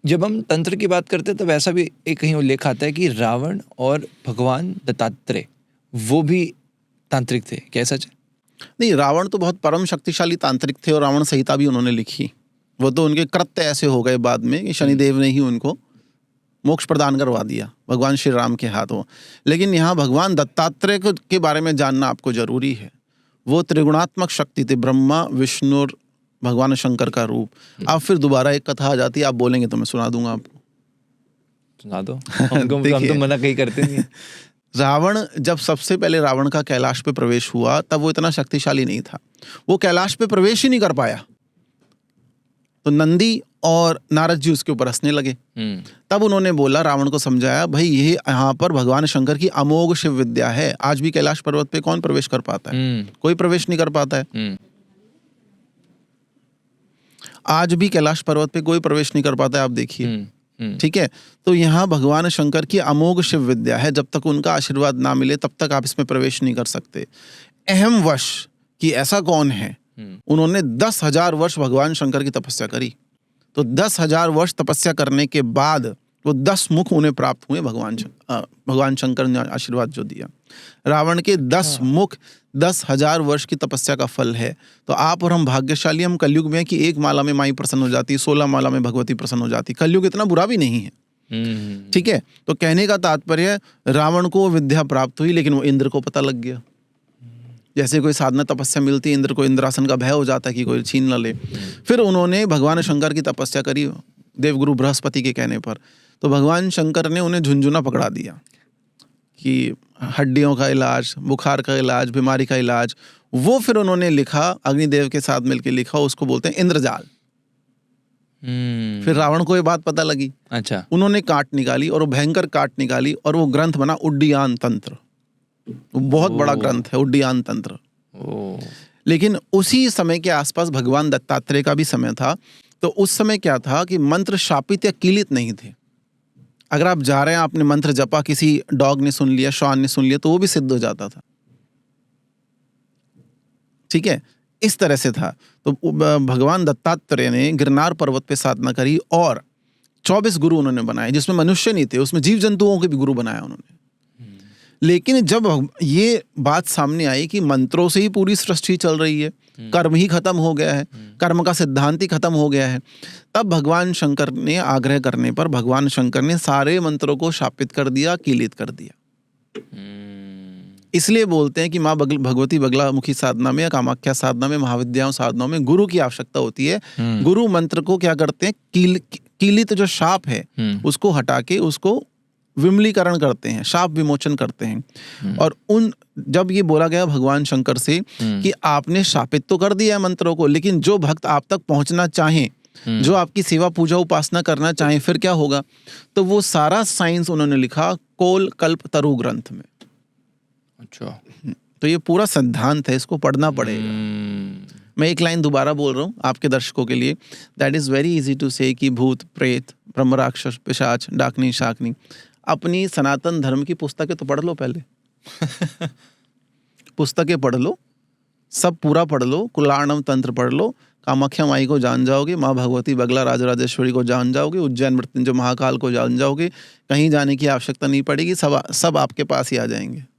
जब हम तंत्र की बात करते हैं तब ऐसा भी एक कहीं उल्लेख आता है कि रावण और भगवान दत्तात्रेय वो भी तांत्रिक थे, क्या सच है? नहीं, रावण तो बहुत परम शक्तिशाली तांत्रिक थे और रावण संहिता भी उन्होंने लिखी। वो तो उनके कृत्य ऐसे हो गए बाद में कि शनिदेव ने ही उनको मोक्ष प्रदान करवा दिया भगवान श्री राम के हाथों। लेकिन यहाँ भगवान दत्तात्रेय के बारे में जानना आपको जरूरी है। वो त्रिगुणात्मक शक्ति थे, ब्रह्मा विष्णु और भगवान शंकर का रूप। आप फिर दोबारा एक कथा आ जाती है, आप बोलेंगे तो मैं सुना दूंगा आपको। सुना दो। हम तो मना कहीं करते नहीं। रावण जब सबसे पहले रावण का कैलाश पे प्रवेश हुआ तब वो इतना शक्तिशाली नहीं था, वो कैलाश पे प्रवेश ही नहीं कर पाया। तो नंदी और नारद जी उसके ऊपर हंसने लगे। तब उन्होंने बोला, रावण को समझाया, भाई ये यहाँ पर भगवान शंकर की अमोघ शिव विद्या है। आज भी कैलाश पर्वत पे कौन प्रवेश कर पाता है? कोई प्रवेश नहीं कर पाता है। आज भी कैलाश पर्वत पे कोई प्रवेश नहीं कर पाता है, आप देखिए। ठीक है, तो यहाँ भगवान शंकर की अमोघ शिव विद्या है। जब तक उनका आशीर्वाद ना मिले तब तक आप इसमें प्रवेश नहीं कर सकते। अहम वश कि ऐसा कौन है, उन्होंने 10,000 वर्ष भगवान शंकर की तपस्या करी। तो 10,000 वर्ष तपस्या करने के बाद वो 10 मुख उन्हें प्राप्त हुए। भगवान शंकर ने आशीर्वाद जो दिया। रावण के 10 मुख 10,000 वर्ष की तपस्या का फल है। तो आप और हम भाग्यशाली, हम कलयुग में कि एक माला में माई प्रसन्न हो जाती, 16 माला में भगवती प्रसन्न हो जाती। कलयुग इतना बुरा भी नहीं है। ठीक है, तो कहने का तात्पर्य, रावण को विद्या प्राप्त हुई लेकिन वो इंद्र को पता लग गया। जैसे कोई साधना तपस्या मिलती है, इंद्र को इंद्रासन का भय हो जाता है कि कोई छीन न ले। फिर उन्होंने भगवान शंकर की तपस्या करी देवगुरु बृहस्पति के कहने पर। तो भगवान शंकर ने उन्हें झुनझुना पकड़ा दिया कि हड्डियों का इलाज, बुखार का इलाज, बीमारी का इलाज। वो फिर उन्होंने लिखा, अग्निदेव के साथ मिलकर लिखा, उसको बोलते हैं इंद्रजाल। फिर रावण को ये बात पता लगी। अच्छा। उन्होंने काट निकाली और वो भयंकर काट निकाली और वो ग्रंथ बना उड्डीयान तंत्र। बहुत बड़ा ग्रंथ है उड्डीयान तंत्र। लेकिन उसी समय के आसपास भगवान दत्तात्रेय का भी समय था। तो उस समय क्या था कि मंत्र शापित या कीलित नहीं थे। अगर आप जा रहे हैं, आपने मंत्र जपा, किसी डॉग ने सुन लिया, श्वान ने सुन लिया, तो वो भी सिद्ध हो जाता था। ठीक है, इस तरह से था। तो भगवान दत्तात्रेय ने गिरनार पर्वत पे साधना करी और 24 गुरु उन्होंने बनाए, जिसमें मनुष्य नहीं थे, उसमें जीव जंतुओं के भी गुरु बनाया उन्होंने। लेकिन जब ये बात सामने आई कि मंत्रों से ही पूरी सृष्टि चल रही है, कर्म ही खत्म हो गया है, कर्म का सिद्धांत ही खत्म हो गया है, तब भगवान शंकर ने आग्रह करने पर भगवान शंकर ने सारे मंत्रों को शापित कर दिया, कीलित कर दिया। इसलिए बोलते हैं कि माँ भगवती बगलामुखी साधना में या कामाख्या साधना में, महाविद्याओं साधनाओं में गुरु की आवश्यकता होती है। गुरु मंत्र को क्या करते हैं, कीलित जो शाप है उसको हटा के उसको विमलीकरण करते हैं, शाप विमोचन करते हैं। और जब ये बोला गया भगवान शंकर से कि आपने शापित तो कर दिया है मंत्रों को, लेकिन जो भक्त आप तक पहुंचना चाहें, जो आपकी सेवा पूजा उपासना करना चाहें, फिर क्या होगा? तो वो सारा साइंस उन्होंने लिखा कोल कल्प तरु ग्रंथ में। अच्छा, तो ये पूरा सिद्धांत है, इसको पढ़ना पड़ेगा। मैं एक लाइन दोबारा बोल रहा हूँ आपके दर्शकों के लिए। That is very easy to say कि भूत प्रेत ब्रह्म राक्षस पिशाच डाकनी शाकनी। अपनी सनातन धर्म की पुस्तकें तो पढ़ लो पहले। पुस्तकें पढ़ लो, सब पूरा पढ़ लो, कुलार्णव तंत्र पढ़ लो, कामाख्या माई को जान जाओगे, माँ भगवती बगला राजराजेश्वरी को जान जाओगे, उज्जैन मृत्युंजय महाकाल को जान जाओगे। कहीं जाने की आवश्यकता नहीं पड़ेगी, सब आपके पास ही आ जाएंगे।